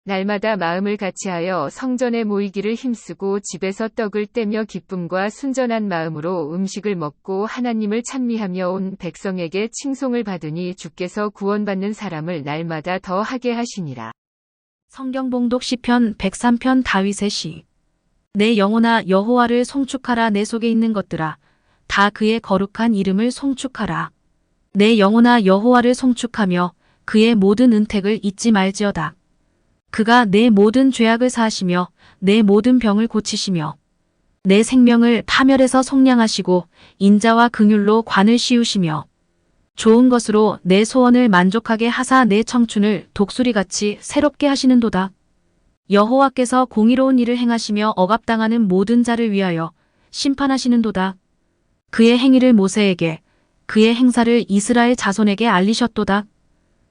날마다 마음을 같이하여 성전에 모이기를 힘쓰고 집에서 떡을 떼며 기쁨과 순전한 마음으로 음식을 먹고 하나님을 찬미하며 온 백성에게 칭송을 받으니 주께서 구원받는 사람을 날마다 더 하게 하시니라. 성경 봉독 시편 103편 다윗의 시. 내 영혼아 여호와를 송축하라. 내 속에 있는 것들아 다 그의 거룩한 이름을 송축하라. 내 영혼아 여호와를 송축하며 그의 모든 은택을 잊지 말지어다. 그가 내 모든 죄악을 사하시며 내 모든 병을 고치시며 내 생명을 파멸에서 속량하시고 인자와 긍휼로 관을 씌우시며 좋은 것으로 내 소원을 만족하게 하사 내 청춘을 독수리같이 새롭게 하시는도다. 여호와께서 공의로운 일을 행하시며 억압당하는 모든 자를 위하여 심판하시는도다. 그의 행위를 모세에게 그의 행사를 이스라엘 자손에게 알리셨도다.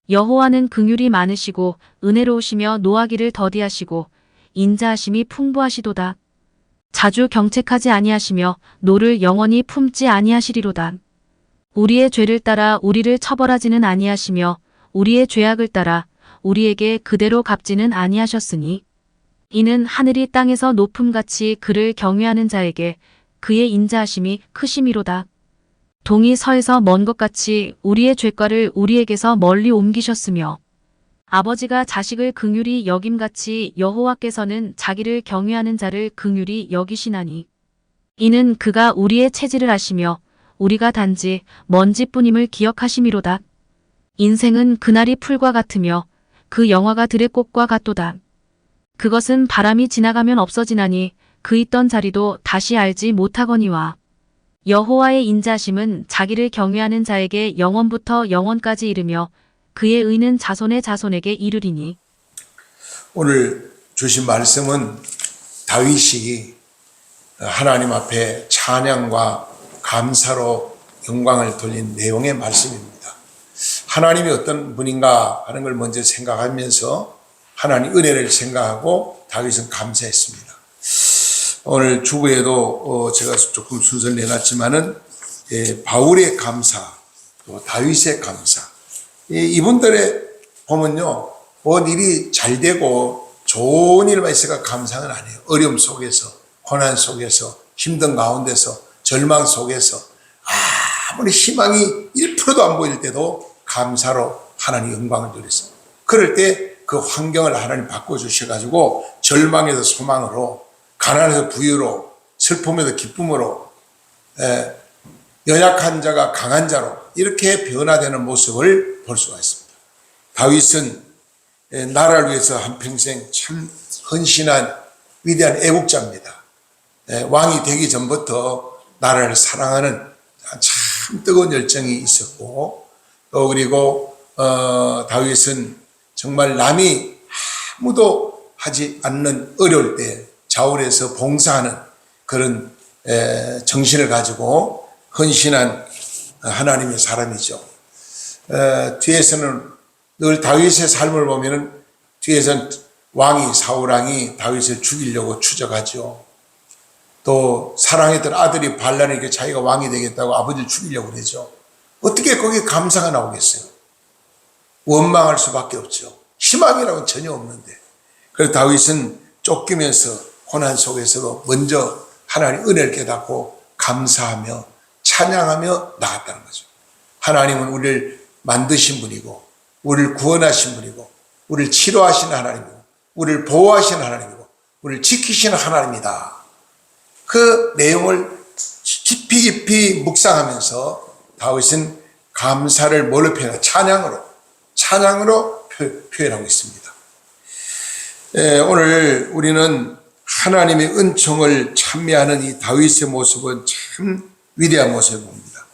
여호와는 긍휼이 많으시고 은혜로우시며 노하기를 더디하시고 인자하심이 풍부하시도다. 자주 경책하지 아니하시며 노를 영원히 품지 아니하시리로다. 우리의 죄를 따라 우리를 처벌하지는 아니하시며 우리의 죄악을 따라 우리에게 그대로 갚지는 아니하셨으니 이는 하늘이 땅에서 높음같이 그를 경외하는 자에게 그의 인자하심이 크심이로다. 동이 서에서 먼 것 같이 우리의 죄과를 우리에게서 멀리 옮기셨으며 아버지가 자식을 긍휼히 여김같이 여호와께서는 자기를 경외하는 자를 긍휼히 여기시나니 이는 그가 우리의 체질을 아시며 우리가 단지 먼지뿐임을 기억하심이로다. 인생은 그날이 풀과 같으며 그 영화가 들의 꽃과 같도다. 그것은 바람이 지나가면 없어지나니 그 있던 자리도 다시 알지 못하거니와 여호와의 인자심은 자기를 경외하는 자에게 영원부터 영원까지 이르며 그의 의는 자손의 자손에게 이르리니. 오늘 주신 말씀은 다윗이 하나님 앞에 찬양과 감사로 영광을 돌린 내용의 말씀입니다. 하나님이 어떤 분인가 하는 걸 먼저 생각하면서 하나님 은혜를 생각하고 다윗은 감사했습니다. 오늘 주부에도 제가 조금 순서를 내놨지만은 바울의 감사, 또 다윗의 감사. 이분들의 보면요, 뭔 일이 잘 되고 좋은 일만 있어가 감사는 아니에요. 어려움 속에서, 고난 속에서, 힘든 가운데서, 절망 속에서 아무리 희망이 1%도 안 보일 때도 감사로 하나님 영광을 돌렸어요. 그럴 때 그 환경을 하나님 바꿔주셔가지고 절망에서 소망으로, 가난에서 부유로, 슬픔에서 기쁨으로, 연약한 자가 강한 자로 이렇게 변화되는 모습을 볼 수가 있습니다. 다윗은 나라를 위해서 한평생 참 헌신한 위대한 애국자입니다. 왕이 되기 전부터 나라를 사랑하는 참 뜨거운 열정이 있었고, 또 그리고 다윗은 정말 남이 아무도 하지 않는 어려울 때 자원에서 봉사하는 그런 정신을 가지고 헌신한 하나님의 사람이죠. 뒤에서는 늘 다윗의 삶을 보면은 뒤에서는 사울왕이 다윗을 죽이려고 추적하죠. 또 사랑했던 아들이 반란에게 자기가 왕이 되겠다고 아버지를 죽이려고 그러죠. 어떻게 거기에 감사가 나오겠어요? 원망할 수밖에 없죠. 희망이라고는 전혀 없는데. 그래서 다윗은 쫓기면서 고난 속에서도 먼저 하나님 은혜를 깨닫고 감사하며 찬양하며 나갔다는 거죠. 하나님은 우리를 만드신 분이고, 우리를 구원하신 분이고, 우리를 치료하시는 하나님이고, 우리를 보호하시는 하나님이고, 우리를 지키시는 하나님이다. 그 내용을 깊이 묵상하면서 다윗은 감사를 뭘로 표현하고 찬양으로 표현하고 있습니다. 오늘 우리는 하나님의 은총을 찬미하는 이 다윗의 모습은 참 위대한 모습을 봅니다.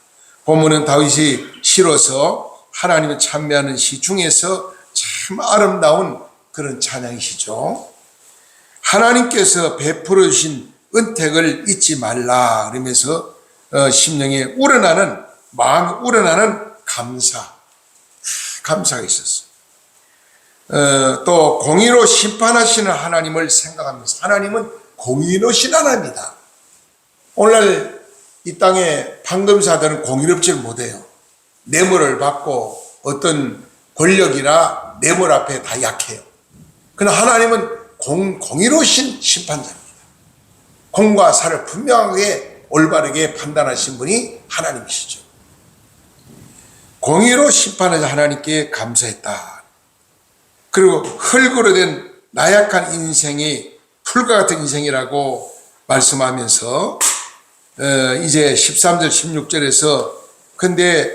본문은 다윗이 시로서 하나님을 찬미하는 시 중에서 참 아름다운 그런 찬양이시죠. 하나님께서 베풀어 주신 은택을 잊지 말라 그러면서 심령에 우러나는, 마음에 우러나는 감사가 있었어요. 또 공의로 심판하시는 하나님을 생각하면서, 하나님은 공의로우신 하나님이다. 오늘날 이 땅에 판검사들은 공의롭지 못해요. 뇌물을 받고 어떤 권력이나 뇌물 앞에 다 약해요. 그러나 하나님은 공의로우신 심판자입니다. 공과 사를 분명하게 올바르게 판단하신 분이 하나님이시죠. 공의로 심판하자 하나님께 감사했다. 그리고 흙으로 된 나약한 인생이 풀과 같은 인생이라고 말씀하면서 이제 13절 16절에서 근데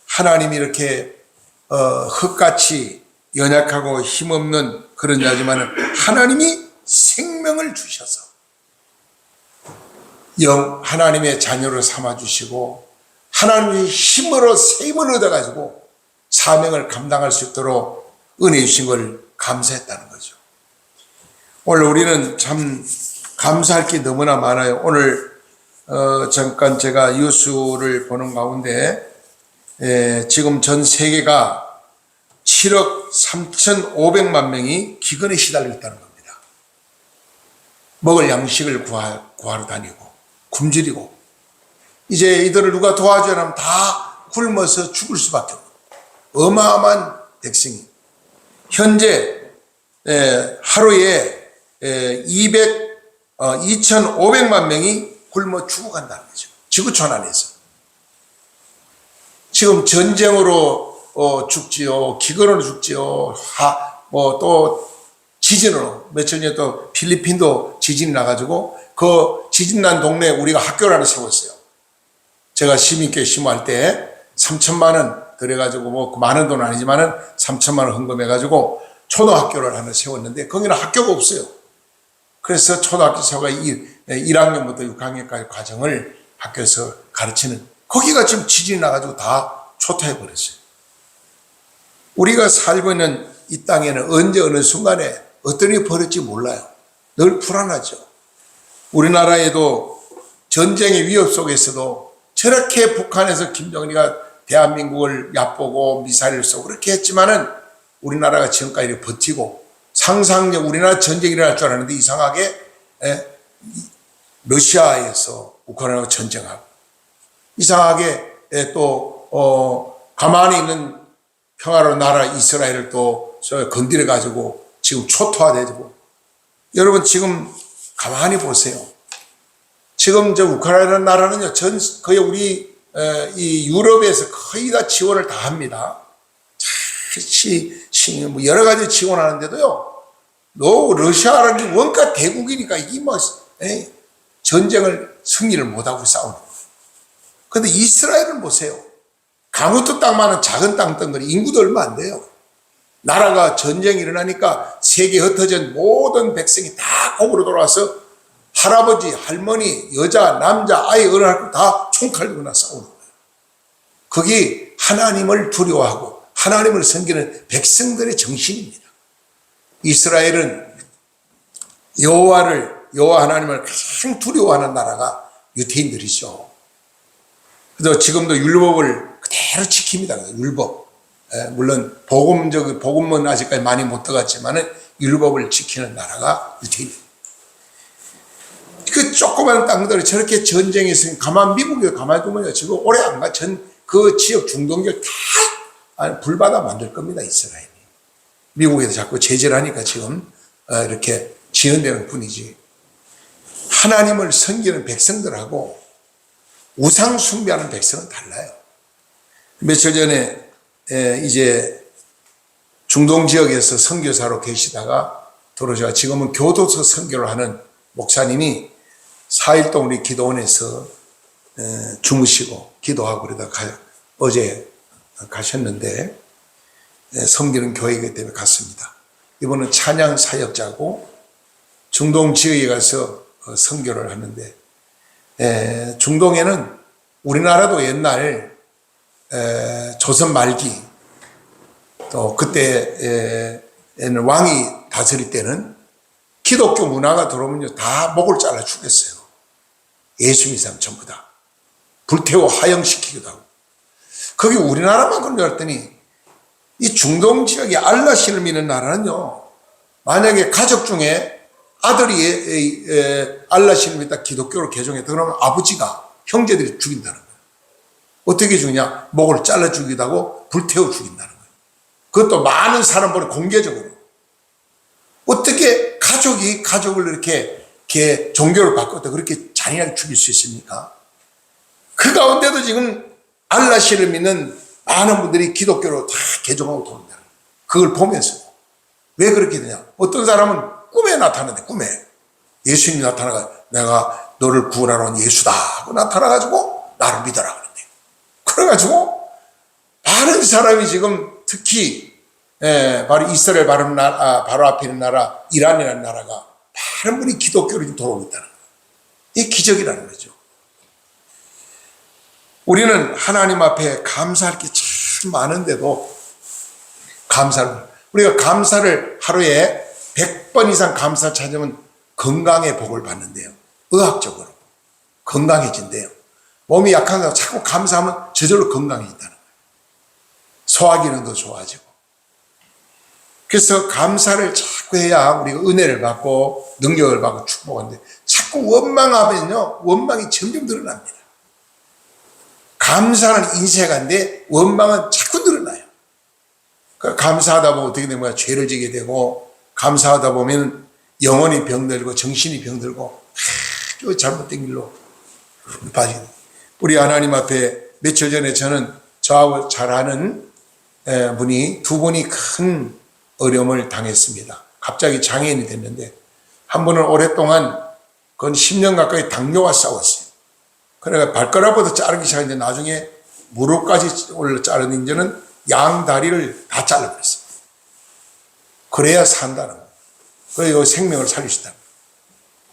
하나님이 이렇게 흙같이 연약하고 힘없는 그런 자지만 하나님이 생명을 주셔서 하나님의 자녀로 삼아주시고 하나님의 힘으로 세임을 얻어가지고 사명을 감당할 수 있도록 은혜 주신 걸 감사했다는 거죠. 오늘 우리는 참 감사할 게 너무나 많아요. 오늘 잠깐 제가 뉴스를 보는 가운데 지금 전 세계가 7억 3,500만 명이 기근에 시달리고 있다는 겁니다. 먹을 양식을 구하러 다니고 굶주리고 이제 이들을 누가 도와줘야 하면 다 굶어서 죽을 수밖에 없고 어마어마한 백성이 현재 하루에 2,500만 명이 굶어 죽어간다는 거죠. 지구촌 안에서. 지금 전쟁으로 죽지요. 기근으로 죽지요. 또 지진으로. 며칠 전에 또 필리핀도 지진이 나가지고 그 지진 난 동네에 우리가 학교를 하나 세웠어요. 제가 시민교회 심호할 때 3천만 원 들여가지고 뭐 많은 돈은 아니지만은 3천만 원 헌금해가지고 초등학교를 하나 세웠는데 거기는 학교가 없어요. 그래서 초등학교 세워가 1학년부터 6학년까지 과정을 학교에서 가르치는 거기가 지금 지진이 나가지고 다 초토해버렸어요. 우리가 살고 있는 이 땅에는 언제 어느 순간에 어떤 일이 벌어질지 몰라요. 늘 불안하죠. 우리나라에도 전쟁의 위협 속에서도 저렇게 북한에서 김정일이가 대한민국을 얕보고 미사일을 쏘고 그렇게 했지만은 우리나라가 지금까지 버티고 상상력 우리나라 전쟁이 일어날 줄 알았는데 이상하게 러시아에서 우크라이나와 전쟁하고 이상하게 또 가만히 있는 평화로운 나라 이스라엘을 또 건드려 가지고 지금 초토화되고 여러분 지금 가만히 보세요. 지금 저 우크라이나 나라는요 거의 우리 이 유럽에서 거의 다 지원을 다 합니다. 뭐 여러 가지 지원하는데도요. 러시아라는 원가 대국이니까 이게 뭐 전쟁을 승리를 못하고 싸우는 거예요. 그런데 이스라엘은 보세요. 가무트 땅만한 작은 땅덩어리 인구도 얼마 안 돼요. 나라가 전쟁이 일어나니까 세계 흩어진 모든 백성이 다 거기로 돌아와서 할아버지, 할머니, 여자, 남자, 아이, 어른할 다 총칼 들고 싸우는 거예요. 그게 하나님을 두려워하고 하나님을 섬기는 백성들의 정신입니다. 이스라엘은 여호와 하나님을 가장 두려워하는 나라가 유대인들이죠. 그래서 지금도 율법을 그대로 지킵니다. 율법. 물론 복음은 아직까지 많이 못 들어갔지만은 율법을 지키는 나라가 유대인입니다. 그 조그마한 땅들이 저렇게 전쟁이 있으면 미국에 가만히 두면요. 지금 오래 안 가. 그 지역 중동 지역 다 불바다 만들 겁니다. 이스라엘이. 미국에서 자꾸 제재를 하니까 지금 이렇게 지연되는 뿐이지. 하나님을 섬기는 백성들하고 우상 숭배하는 백성은 달라요. 며칠 전에 이제 중동 지역에서 선교사로 계시다가 들어오셔 지금은 교도소 선교를 하는 목사님이 4일 동안 우리 기도원에서 주무시고 기도하고 그러다가 어제 가셨는데 섬기는 교회이기 때문에 갔습니다. 이분은 찬양 사역자고 중동 지역에 가서 선교를 하는데 중동에는 우리나라도 옛날 조선 말기 또 그때에는 왕이 다스릴 때는 기독교 문화가 들어오면 다 목을 잘라 죽였어요. 예수 믿는 사람 전부 다. 불태워 하영시키기도 하고. 거기 우리나라만 그런 줄 알았더니 이 중동 지역에 알라신을 믿는 나라는요. 만약에 가족 중에 아들이 알라신을 믿다 기독교로 개종했다 그러면 아버지가 형제들이 죽인다는 거예요. 어떻게 죽이냐? 목을 잘라 죽이기도 하고 불태워 죽인다는 거예요. 그것도 많은 사람보다 공개적으로. 어떻게 가족이 가족을 이렇게 종교를 바꿔도 그렇게 잔인하게 죽일 수 있습니까? 그 가운데도 지금 알라시를 믿는 많은 분들이 기독교로 다 개종하고 도는다. 그걸 보면서 왜 그렇게 되냐? 어떤 사람은 꿈에 나타나는데 꿈에 예수님이 나타나가 내가 너를 구원하러 온 예수다 하고 나타나가지고 나를 믿어라 그러는데 그래가지고 많은 사람이 지금 특히 바로 이스라엘 바로 앞에 있는 나라 이란이라는 나라가 많은 분이 기독교로 지금 돌아오고 있다는 거예요. 이게 기적이라는 거죠. 우리는 하나님 앞에 감사할 게 참 많은데도 우리가 감사를 하루에 100번 이상 감사 찾으면 건강의 복을 받는데요. 의학적으로 건강해진대요. 몸이 약한 사람 자꾸 감사하면 저절로 건강해진다는 거예요. 소화기능도 좋아지고. 그래서 감사를 자꾸 해야 우리가 은혜를 받고 능력을 받고 축복하는데 자꾸 원망하면요 원망이 점점 늘어납니다. 감사는 인쇄가인데 원망은 자꾸 늘어나요. 그러니까 감사하다 보면 어떻게 되는 거야? 죄를 지게 되고 감사하다 보면 영혼이 병들고 정신이 병들고 아주 잘못된 길로 빠지게 돼요. 우리 하나님 앞에 며칠 전에 저는 저하고 잘 아는 분이 두 분이 큰 어려움을 당했습니다. 갑자기 장애인이 됐는데 한 분은 오랫동안 그건 10년 가까이 당뇨와 싸웠어요. 그러니까 발가락부터 자르기 시작했는데 나중에 무릎까지 올려 자르는 이제는 양 다리를 다 잘라버렸어요. 그래야 산다는 거예요. 그래서 생명을 살리시다는 거예요.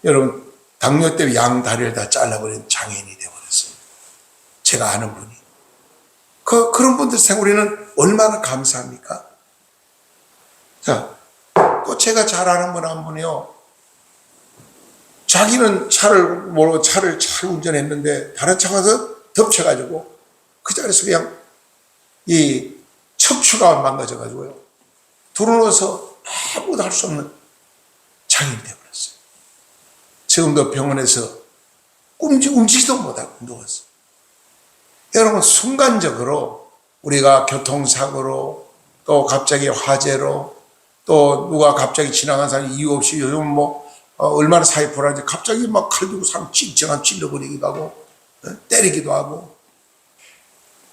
여러분 당뇨 때문에 양 다리를 다 잘라버린 장애인이 되어버렸어요. 제가 아는 분이. 그런 분들 생각 우리는 얼마나 감사합니까? 자, 또 제가 잘 아는 분 한 분이요. 자기는 차를 모르고 차를 잘 운전했는데 다른 차가 와서 덮쳐가지고 그 자리에서 그냥 이 척추가 망가져가지고요. 들어누워서 아무것도 할 수 없는 장애인이 되어버렸어요. 지금도 병원에서 움직이지도 못하고 누웠어요. 여러분 순간적으로 우리가 교통사고로 또 갑자기 화재로 또 누가 갑자기 지나간 사람이 이유 없이 요즘 얼마나 사회 불안한지 갑자기 막 칼 들고 사람 찔러버리기도 하고 때리기도 하고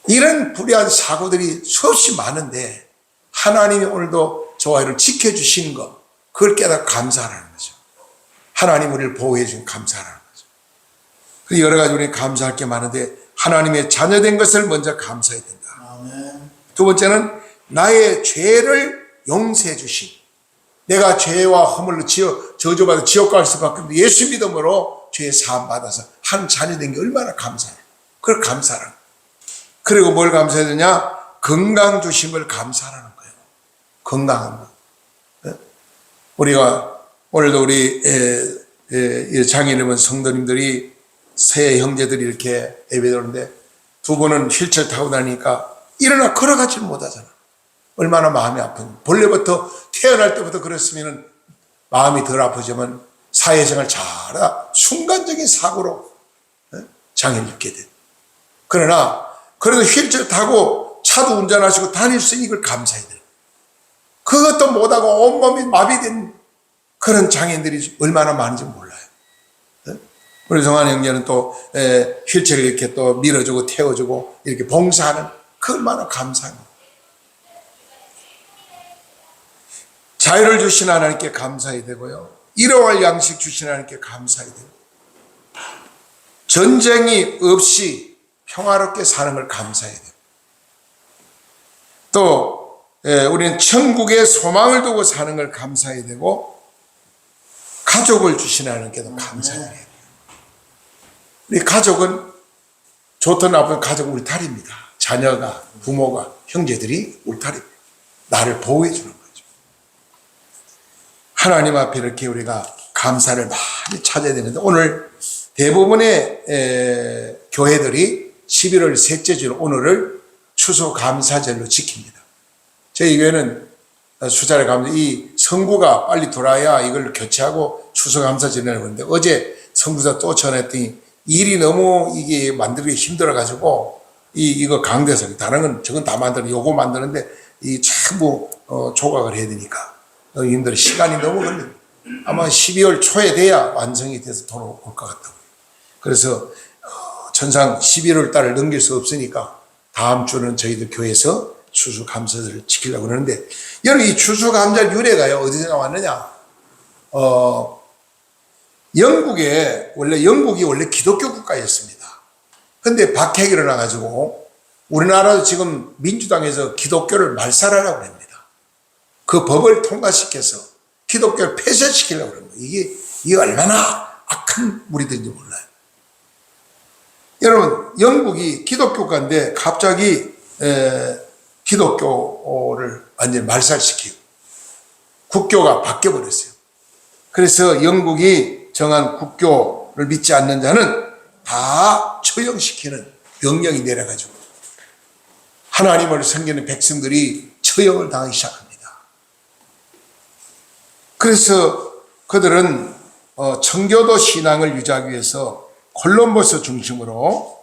이런 불의한 사고들이 수없이 많은데 하나님이 오늘도 저와 이를 지켜주신 것 그걸 깨닫고 감사하라는 거죠. 하나님 우리를 보호해 주신 감사하라는 거죠. 여러 가지 우리 감사할 게 많은데 하나님의 자녀된 것을 먼저 감사해야 된다. 아멘. 두 번째는 나의 죄를 용서해 주신 내가 죄와 허물로 저주받아 지옥 갈 수밖에 없는데 예수 믿음으로 죄 사함 받아서 한 자녀된 게 얼마나 감사해요. 그걸 감사하라는 거예요. 그리고 뭘 감사해야 되냐? 건강 주신 걸 감사하라는 거예요. 건강한 거. 우리가 오늘도 우리 장인어른 성도님들이 새 형제들이 이렇게 예배 드리는데 두 분은 휠체어 타고 다니니까 일어나 걸어가지 못하잖아. 얼마나 마음이 아픈. 본래부터 태어날 때부터 그랬으면 마음이 덜 아프지만 사회생활 잘하다 순간적인 사고로 장애를 입게 돼. 그러나 그래도 휠체어 타고 차도 운전하시고 다닐 수 있는 이걸 감사해야 돼요. 그것도 못하고 온몸이 마비된 그런 장애인들이 얼마나 많은지 몰라요. 우리 정한 형제는 또 휠체어를 이렇게 또 밀어주고 태워주고 이렇게 봉사하는 그 얼마나 감사합니다. 자유를 주신 하나님께 감사해야 되고요. 일용할 양식 주신 하나님께 감사해야 되고 전쟁이 없이 평화롭게 사는 걸 감사해야 돼요. 또 우리는 천국의 소망을 두고 사는 걸 감사해야 되고 가족을 주신 하나님께도 감사해야 돼요. 우리 가족은 좋든 나쁜 가족은 울타리입니다. 자녀가 부모가 형제들이 울타리입니다. 나를 보호해 주는 거죠. 하나님 앞에 이렇게 우리가 감사를 많이 찾아야 되는데 오늘 대부분의 교회들이 11월 셋째 주 오늘을 추수감사절로 지킵니다. 저희 교회는 수자를 가면서 이 성구가 빨리 돌아야 이걸 교체하고 추수감사절이라고 하는데 어제 성구사 또 전했더니 일이 너무 이게 만들기 힘들어가지고 이거 강대상 다른 건 저건 다 만드는 요거 만드는데 이 전부 조각을 해야 되니까 님들 시간이 너무 걸립니다. 아마 12월 초에 돼야 완성이 돼서 돌아올 것 같다고. 그래서 천상 11월 달을 넘길 수 없으니까 다음 주는 저희들 교회에서 추수감사절을 지키려고 그러는데, 여러분 이 추수감사절 유래가요 어디서 나왔느냐? 영국이 원래 기독교 국가였습니다. 근데 박해가 일어나가지고 우리나라도 지금 민주당에서 기독교를 말살하려고 합니다. 그 법을 통과시켜서 기독교를 폐쇄시키려고 합니다. 이게 얼마나 악한 무리들인지 몰라요. 여러분, 영국이 기독교 국가인데 갑자기 기독교를 완전히 말살시키고 국교가 바뀌어버렸어요. 그래서 영국이 정한 국교를 믿지 않는 자는 다 처형시키는 명령이 내려가지고 하나님을 섬기는 백성들이 처형을 당하기 시작합니다. 그래서 그들은 청교도 신앙을 유지하기 위해서 콜럼버스 중심으로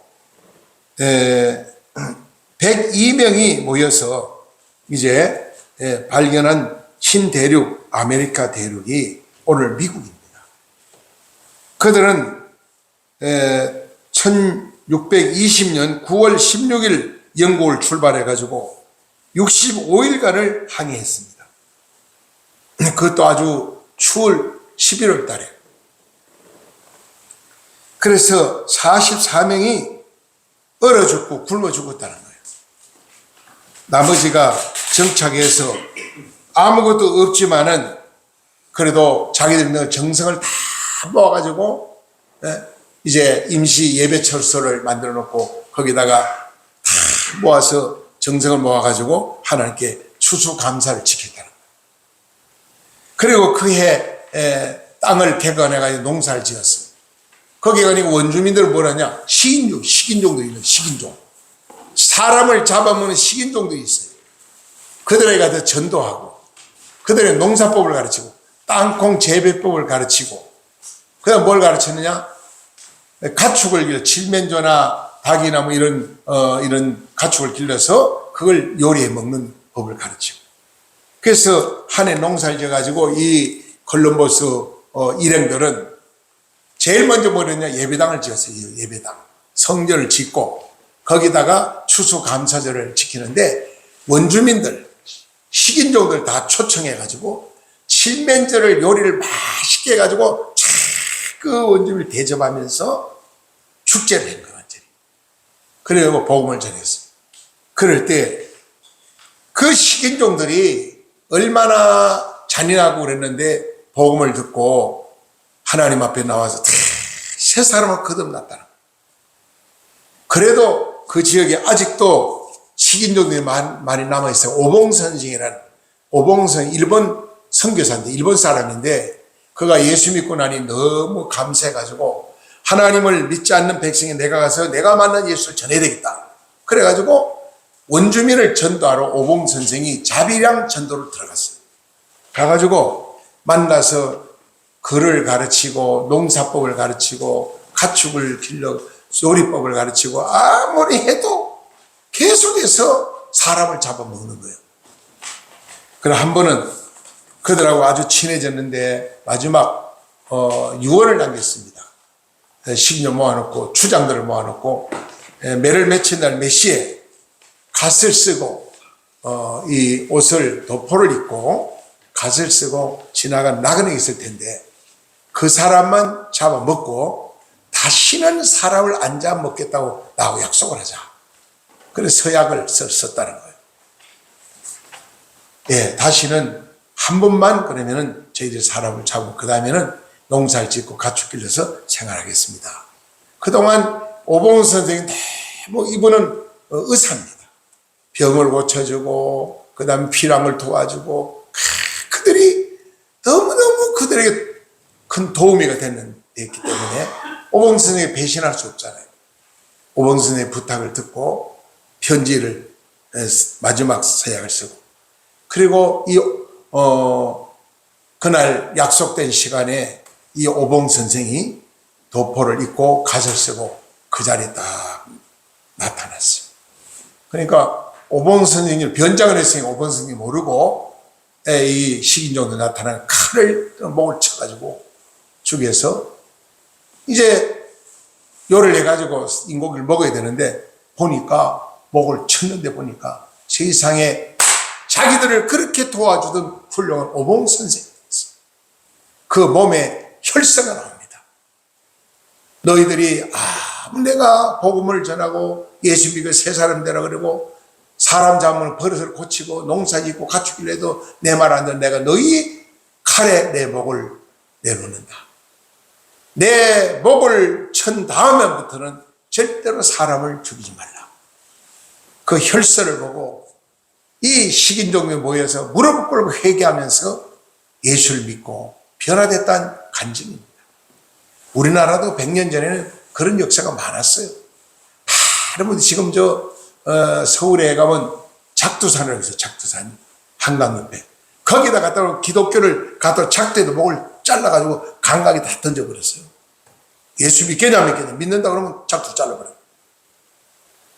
102명이 모여서 이제 발견한 신대륙, 아메리카 대륙이 오늘 미국입니다. 그들은 1620년 9월 16일 영국을 출발해가지고 65일간을 항해했습니다. 그것도 아주 추울 11월 달에. 그래서 44명이 얼어 죽고 굶어 죽었다는 거예요. 나머지가 정착해서 아무것도 없지만은 그래도 자기들 정성을 다 모아가지고 이제 임시 예배처소를 만들어 놓고 거기다가 다 모아서 정성을 모아가지고 하나님께 추수감사를 지켰다는 거예요. 그리고 그해 땅을 개간해가지고 농사를 지었어요. 거기가 아니고 원주민들은 뭐라냐? 식인종도 있는 식인종. 사람을 잡아먹는 식인종도 있어요. 그들에게 가서 전도하고, 그들의 농사법을 가르치고, 땅콩 재배법을 가르치고, 그 다음 뭘 가르쳤느냐? 가축을 길러, 칠면조나 닭이나 뭐 이런 가축을 길러서 그걸 요리해 먹는 법을 가르치고. 그래서 한 해 농사를 지어가지고 이 콜럼버스 일행들은 제일 먼저 뭐 했냐? 예배당을 지었어요. 예배당. 성전을 짓고 거기다가 추수감사절을 지키는데 원주민들, 식인종들 다 초청해가지고 칠면조를 요리를 맛있게 해가지고 그 원주민을 대접하면서 축제를 한 거예요. 완전히. 그래서 복음을 전했어요. 그럴 때 그 식인종들이 얼마나 잔인하고 그랬는데 복음을 듣고 하나님 앞에 나와서 다 새 사람을 거듭났다는 거예요. 그래도 그 지역에 아직도 식인종들이 많이 남아있어요. 오봉선생이라는, 오봉선 일본 선교사인데, 일본 사람인데 그가 예수 믿고 나니 너무 감사해가지고 하나님을 믿지 않는 백성이 내가 가서 내가 만난 예수를 전해야 되겠다. 그래가지고 원주민을 전도하러 오봉선생이 자비량 전도를 들어갔어요. 가가지고 만나서 글을 가르치고 농사법을 가르치고 가축을 길러 요리법을 가르치고 아무리 해도 계속해서 사람을 잡아먹는 거예요. 그래서 한 번은 그들하고 아주 친해졌는데 마지막 유언을 남겼습니다. 식료 모아놓고 추장들을 모아놓고 매를 맺힌 날 몇 시에 갓을 쓰고 이 옷을 도포를 입고 갓을 쓰고 지나간 나그네가 있을 텐데 그 사람만 잡아먹고 다시는 사람을 안 잡아먹겠다고 나하고 약속을 하자. 그래서 서약을 썼다는 거예요. 예, 다시는 한 번만 그러면은 저희들이 사람을 잡고 그 다음에는 농사를 짓고 가축 길러서 생활하겠습니다. 그동안 오봉 선생님 이분은 의사입니다. 병을 고쳐주고 그 다음에 필요함을 도와주고 그들이 너무너무 그들에게 큰 도움이 됐기 때문에 오봉 선생님이 배신할 수 없잖아요. 오봉 선생님의 부탁을 듣고 편지를 마지막 서약을 쓰고 그리고 그날 약속된 시간에 이 오봉 선생이 도포를 입고 갓을 쓰고 그 자리에 딱 나타났어요. 그러니까 오봉 선생님 변장을 했으니 오봉 선생님이 모르고 이 식인종도 나타나는 칼을 목을 쳐가지고 죽여서 이제 요를 해가지고 인고기를 먹어야 되는데 보니까 목을 쳤는데 보니까 세상에 자기들을 그렇게 도와주던 훌륭한 오봉 선생님이었어요. 그 몸에 혈서가 나옵니다. 너희들이 내가 복음을 전하고 예수 믿고 새 사람 되라 그러고 사람 잡으면 버릇을 고치고 농사 짓고 가축을 해도 내 말 안 듣는 내가 너희 칼에 내 목을 내놓는다. 내 목을 친 다음에부터는 절대로 사람을 죽이지 말라. 그 혈서를 보고 이 식인종에 모여서 무릎 꿇고 회개하면서 예수를 믿고 변화됐다는 간증입니다. 우리나라도 100년 전에는 그런 역사가 많았어요. 여러분 지금 서울에 가면 작두산을 해서 작두산 한강 옆에 거기다 갖다 기독교를 갖다 작두에도 목을 잘라가지고 강가에 다 던져버렸어요. 예수 믿겠냐 믿겠냐 믿는다 그러면 작두 잘라버려요.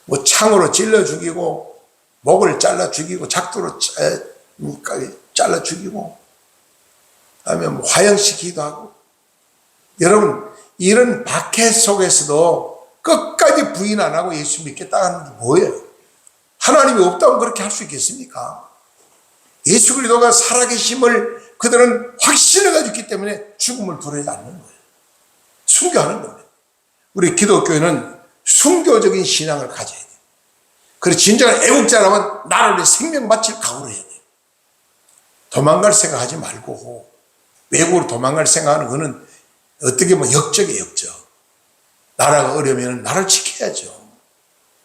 뭐 창으로 찔러 죽이고 목을 잘라 죽이고 작두로 잘라 죽이고 그다음에 뭐 화형시키기도 하고. 여러분 이런 박해 속에서도 끝까지 부인 안 하고 예수 믿겠다 하는 게 뭐예요? 하나님이 없다고 그렇게 할 수 있겠습니까? 예수 그리스도가 살아계심을 그들은 확신을 가지고 있기 때문에 죽음을 두려워하지 않는 거예요. 순교하는 겁니다. 우리 기독교인은 순교적인 신앙을 가져야 돼요. 그래서 진정한 애국자라면 나를 위해 생명 바칠 각오를 해야 돼요. 도망갈 생각하지 말고 외국으로 도망갈 생각하는 거는 어떻게 보면 역적이에요, 역적. 나라가 어려우면 나를 지켜야죠.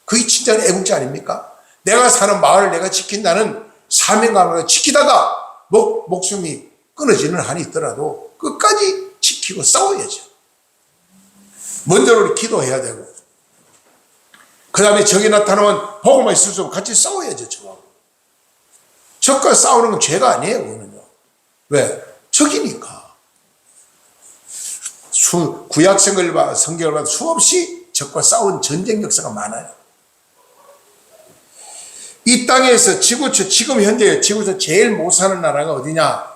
그게 진짜 애국자 아닙니까? 내가 사는 마을을 내가 지킨다는 사명감을 지키다가 목숨이 끊어지는 한이 있더라도 끝까지 지키고 싸워야죠. 먼저 우리 기도해야 되고 그 다음에 적이 나타나면 복음만 있을 수 없고 같이 싸워야죠. 적과 싸우는 건 죄가 아니에요. 그거는요. 왜? 적이니까. 구약 성경을 봐도 수없이 적과 싸운 전쟁 역사가 많아요. 이 땅에서 지금 현재 지구에서 제일 못 사는 나라가 어디냐?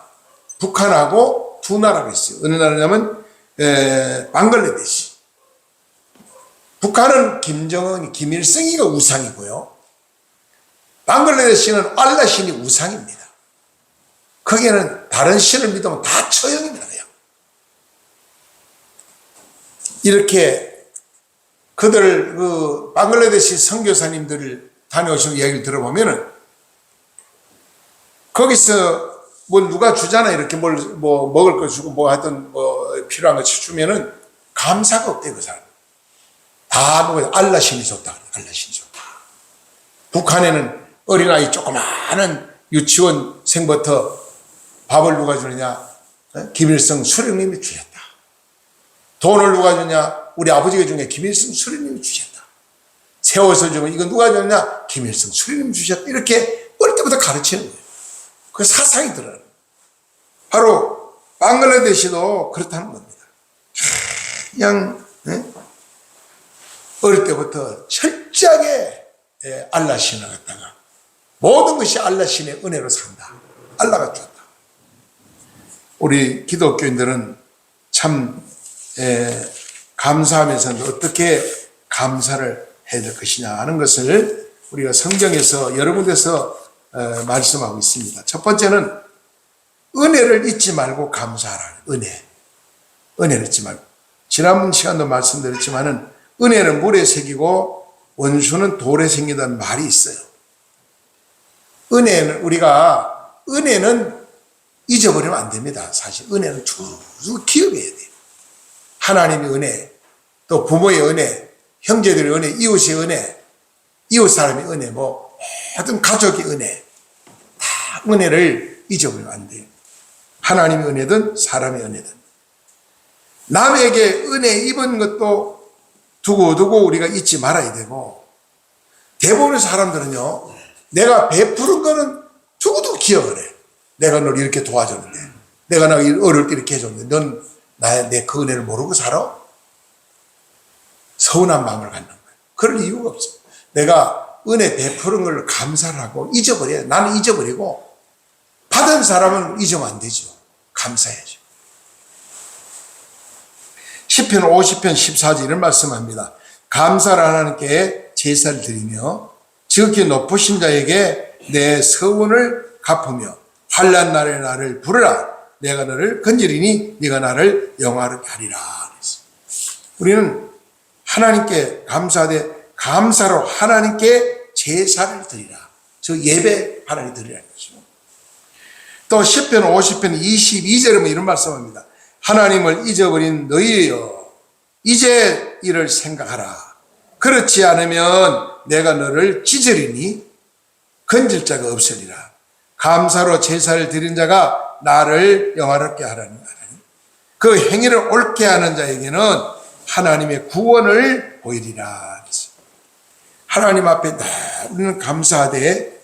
북한하고 두 나라가 있어요. 어느 나라냐면 방글라데시. 북한은 김정은, 김일성이가 우상이고요. 방글라데시는 알라 신이 우상입니다. 거기에는 다른 신을 믿으면 다 처형입니다. 그냥. 이렇게 그들 방글라데시 선교사님들을 다녀오신 이야기를 들어보면은 거기서 뭘 누가 주잖아. 이렇게 뭐 먹을 거 주고 뭐 하여튼 뭐 필요한 거 주면은 감사가 없대 그 사람. 다 먹어요. 알라 신이 좋다. 알라 신이 좋다. 북한에는 어린아이 조그마한 유치원생부터 밥을 누가 주느냐? 김일성 수령님이 주셨다. 돈을 누가 주냐? 우리 아버지가 주냐? 김일성 수령님이 주셨다. 세워서 주면 이거 누가 줬냐? 김일성 수령님이 주셨다. 이렇게 어릴 때부터 가르치는 거예요. 그 사상이 들어요. 바로 방글라데시도 그렇다는 겁니다. 그냥 어릴 때부터 철저하게 알라 신을 갖다가 모든 것이 알라 신의 은혜로 산다. 알라가 줬다. 우리 기독교인들은 참 감사하면서도 어떻게 감사를 해야 될 것이냐 하는 것을 우리가 성경에서 여러 군데서 말씀하고 있습니다. 첫 번째는 은혜를 잊지 말고 감사하라. 은혜를 잊지 말고. 지난 시간도 말씀드렸지만은 은혜는 물에 새기고 원수는 돌에 생긴다는 말이 있어요. 은혜는 잊어버리면 안 됩니다. 사실 은혜는 쭉 기억해야 돼요. 하나님의 은혜, 또 부모의 은혜, 형제들의 은혜, 이웃의 은혜, 이웃 사람의 은혜, 하여튼 가족의 은혜, 다 은혜를 잊어버리면 안 돼요. 하나님의 은혜든 사람의 은혜든. 남에게 은혜 입은 것도 두고두고 우리가 잊지 말아야 되고, 대부분의 사람들은요, 내가 베푸는 거는 두고두고 기억을 해. 내가 널 이렇게 도와줬는데, 내가 나 어릴 때 이렇게 해줬는데, 넌 내 그 은혜를 모르고 살아? 서운한 마음을 갖는 거예요. 그럴 이유가 없어. 내가 은혜 베푸는 걸 감사를 하고 잊어버려요. 나는 잊어버리고, 받은 사람은 잊으면 안 되죠. 감사해야죠. 시편 50편 14절 이런 말씀합니다. 감사를 하나님께 제사를 드리며 지극히 높으신 자에게 내 서원을 갚으며 환난 날에 나를 부르라. 내가 너를 건지리니 네가 나를 영화롭게 하리라. 우리는 하나님께 감사하되 감사로 하나님께 제사를 드리라. 저 예배 하나님 드리라는 거죠. 또 시편 50편 22절에 이런 말씀합니다. 하나님을 잊어버린 너희여 이제 이를 생각하라. 그렇지 않으면 내가 너를 찢으리니 건질 자가 없으리라. 감사로 제사를 드린 자가 나를 영화롭게 하라니. 그 행위를 옳게 하는 자에게는 하나님의 구원을 보이리라. 하나님 앞에 우리는 감사하되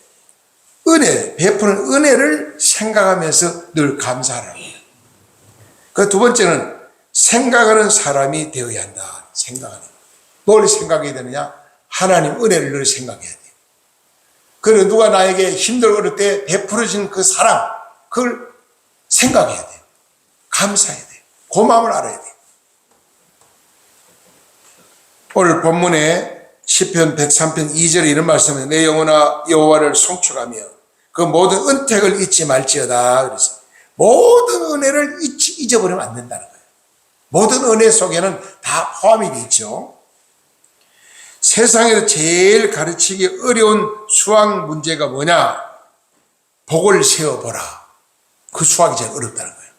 은혜, 베푸는 은혜를 생각하면서 늘 감사하라고. 그 두 번째는 생각하는 사람이 되어야 한다. 생각하는. 뭘 생각해야 되느냐? 하나님 은혜를 늘 생각해야 돼요. 그리고 누가 나에게 힘들고 그럴 때 베풀어진 그 사람, 그걸 생각해야 돼요. 감사해야 돼요. 고마움을 알아야 돼요. 오늘 본문에 시편 103편 2절에 이런 말씀을 내 영혼아 여호와를 송축하며 그 모든 은택을 잊지 말지어다. 그래서 모든 은혜를 잊어버리면 안 된다는 거예요. 모든 은혜 속에는 다 포함이 되어 있죠. 세상에서 제일 가르치기 어려운 수학 문제가 뭐냐? 복을 세어보라. 그 수학이 제일 어렵다는 거예요.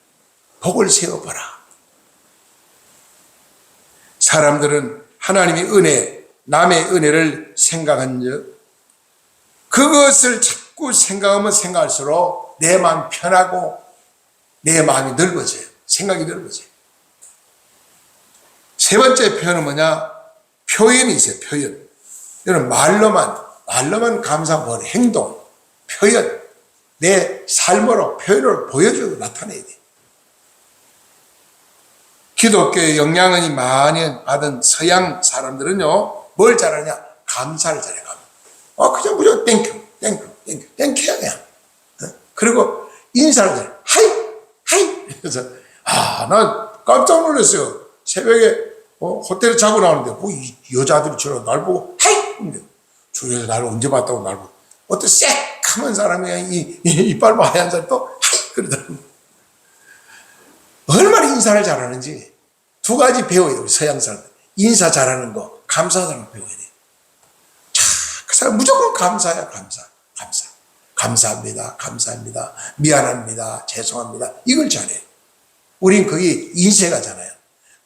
복을 세어보라. 사람들은 하나님의 은혜, 남의 은혜를 생각한 적, 그것을 자꾸 생각하면 생각할수록 내 마음이 편하고 내 마음이 넓어져요. 생각이 넓어져요. 세 번째 표현은 뭐냐? 표현이 있어요. 표현. 이런 말로만 감사 뭐 행동, 표현, 내 삶으로 표현을 보여주고 나타내야 돼요. 기독교의 영향을 많이 받은 서양 사람들은요, 뭘 잘하냐? 감사를 잘해요. 그냥 무조건 땡큐 해야 그냥. 그리고 인사를 잘해. 하이. 그래서, 난 깜짝 놀랐어요. 새벽에 호텔에 자고 나오는데, 이 여자들이 저러 날 보고, 하이! 저 여자 나를 언제 봤다고 날 보고. 어떤 새카만 사람이 이빨 하얀 사람이 또, 하이! 그러더라고요. 얼마나 인사를 잘하는지 두 가지 배워야 돼요. 서양 사람들. 인사 잘하는 거, 감사하는 거 배워야 돼요. 그 사람 무조건 감사야, 감사. 감사합니다. 미안합니다. 죄송합니다. 이걸 잘해요. 우린 거기 인색하잖아요.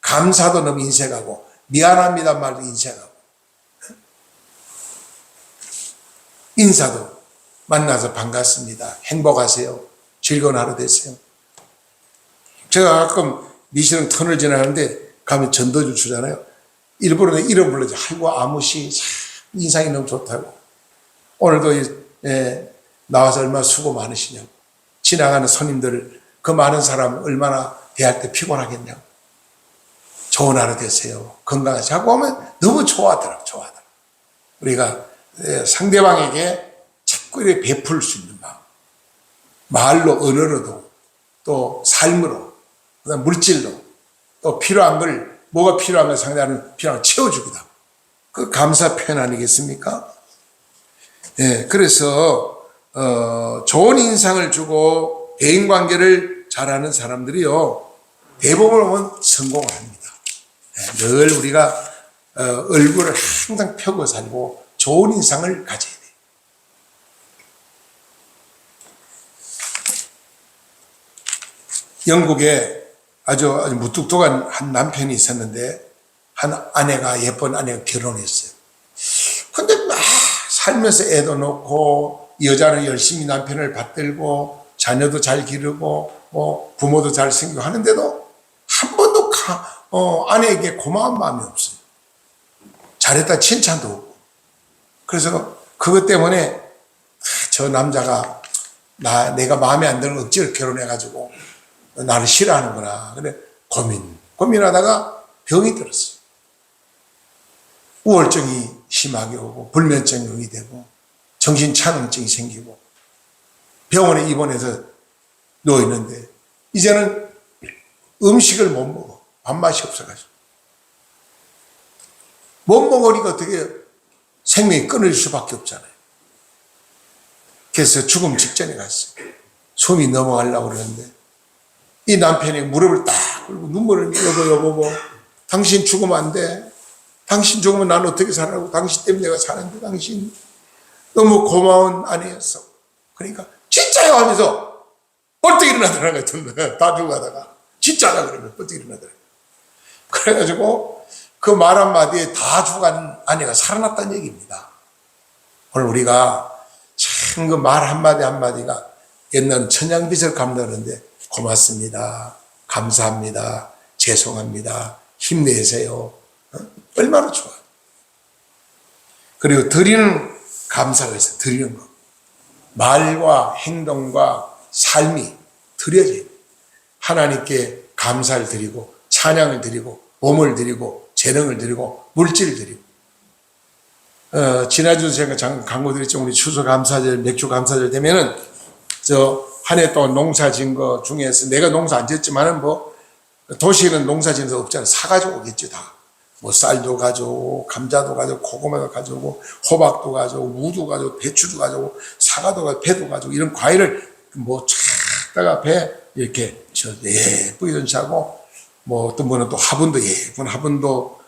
감사도 너무 인색하고, 미안합니다 말도 인색하고. 인사도 만나서 반갑습니다. 행복하세요. 즐거운 하루 되세요. 제가 가끔 미시령 터널 지나가는데 가면 전도주 주잖아요. 일부러 내 이름 불러줘. 아이고 아무씨 인상이 너무 좋다고. 오늘도 나와서 얼마나 수고 많으시냐고. 지나가는 손님들 그 많은 사람 얼마나 대할 때 피곤하겠냐고. 좋은 하루 되세요. 건강하시 하고 하면 너무 좋아하더라고. 우리가 상대방에게 자꾸 이렇게 베풀 수 있는 마음. 말로 언어로도 또 삶으로 그다음 물질로 또 필요한 걸 뭐가 필요한 걸 상대하는 필요한 걸 채워주기도 하고 그 감사 표현 아니겠습니까? 그래서 좋은 인상을 주고 대인관계를 잘하는 사람들이요 대부분 보면 성공을 합니다. 늘 우리가 얼굴을 항상 펴고 살고 좋은 인상을 가져야 돼요. 영국에 아주 무뚝뚝한 한 남편이 있었는데 예쁜 아내가 결혼했어요. 근데 막 살면서 애도 놓고 여자는 열심히 남편을 받들고 자녀도 잘 기르고 부모도 잘 생기고 하는데도 한 번도 아내에게 고마운 마음이 없어요. 잘했다 칭찬도 없고. 그래서 그것 때문에 저 남자가 내가 마음에 안 드는 억지로 결혼해가지고 나를 싫어하는구나. 그래 고민하다가 병이 들었어. 우울증이 심하게 오고 불면증이 되고 정신차동증이 생기고 병원에 입원해서 누워 있는데 이제는 음식을 못 먹어. 밥맛이 없어가지고. 못 먹으니까 어떻게 생명이 끊어질 수밖에 없잖아요. 그래서 죽음 직전에 갔어요. 숨이 넘어가려고 그러는데 이 남편이 무릎을 딱 꿇고 눈물을 여보 뭐 당신 죽으면 안 돼. 당신 죽으면 난 어떻게 살라고. 당신 때문에 내가 사는데 당신 너무 고마운 아내였어. 그러니까 진짜요 하면서 벌떡 일어나더라는 거예요. 다 두고 가다가 진짜다 그러면 벌떡 일어나더라고요. 그래가지고 그 말 한마디에 다 죽어간 아내가 살아났다는 얘기입니다. 오늘 우리가 참 그 말 한마디 한마디가 옛날은 천냥빚을 갚는다는데 고맙습니다. 감사합니다. 죄송합니다. 힘내세요. 얼마나 좋아요. 그리고 드리는 감사가 있어요. 드리는 거. 말과 행동과 삶이 드려져요. 하나님께 감사를 드리고 찬양을 드리고 몸을 드리고 재능을 드리고 물질을 드리고 지난주도 제가 잠깐 광고 드렸죠. 우리 추수감사절 맥주 감사절 되면은 한 해 동안 농사 지은 거 중에서 내가 농사 안 지었지만은 뭐 도시에는 농사 지은 데 없잖아요. 사가지고 오겠지 다. 뭐 쌀도 가져오고 감자도 가져오고 고구마도 가져오고 호박도 가져오고 무도 가져오고 배추도 가져오고 사과도 가져오고 배도 가져오고 이런 과일을 뭐 찾다가 배 이렇게 예쁘게 전시하고 뭐 어떤 분은 또 화분도 예쁜 화분도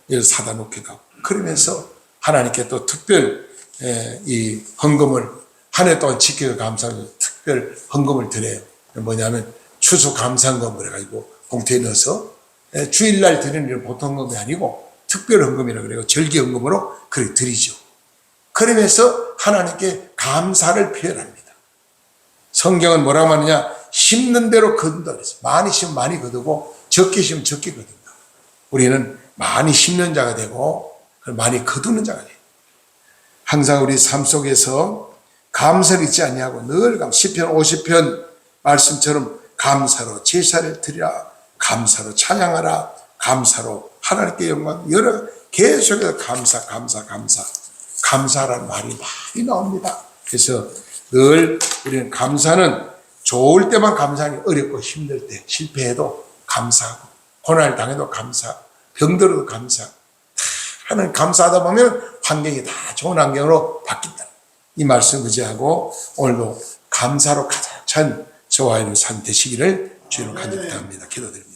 이렇게 사다 놓기도 하고 그러면서 하나님께 또 특별 이 헌금을 한 해 동안 지켜서 감사하고 특별 헌금을 드려요. 뭐냐면 추수감사헌금을 해가지고 봉투에 넣어서 주일날 드리는 일은 보통 헌금이 아니고 특별 헌금이라고 그래요. 절기헌금으로 그렇게 드리죠. 그러면서 하나님께 감사를 표현합니다. 성경은 뭐라고 하느냐? 심는 대로 거둔다 그랬어요. 많이 심으면 많이 거두고 적게 심으면 적게 거둔다. 우리는 많이 심는 자가 되고 많이 거두는 자가 돼요. 항상 우리 삶 속에서 감사를 잊지 아니하고 늘 시편 50편 말씀처럼 감사로 제사를 드리라, 감사로 찬양하라, 감사로 하나님께 영광, 여러 계속해서 감사라는 말이 많이 나옵니다. 그래서 늘 우리는 감사는 좋을 때만 감사하기 어렵고 힘들 때 실패해도 감사하고 고난을 당해도 감사, 병들어도 감사. 하나님 감사하다 보면 환경이 다 좋은 환경으로 바뀐다. 이 말씀 의지하고 오늘도 감사로 가득 찬 저와 여러분 삶 되시기를 주님으로 간절히 바랍니다. 기도드립니다.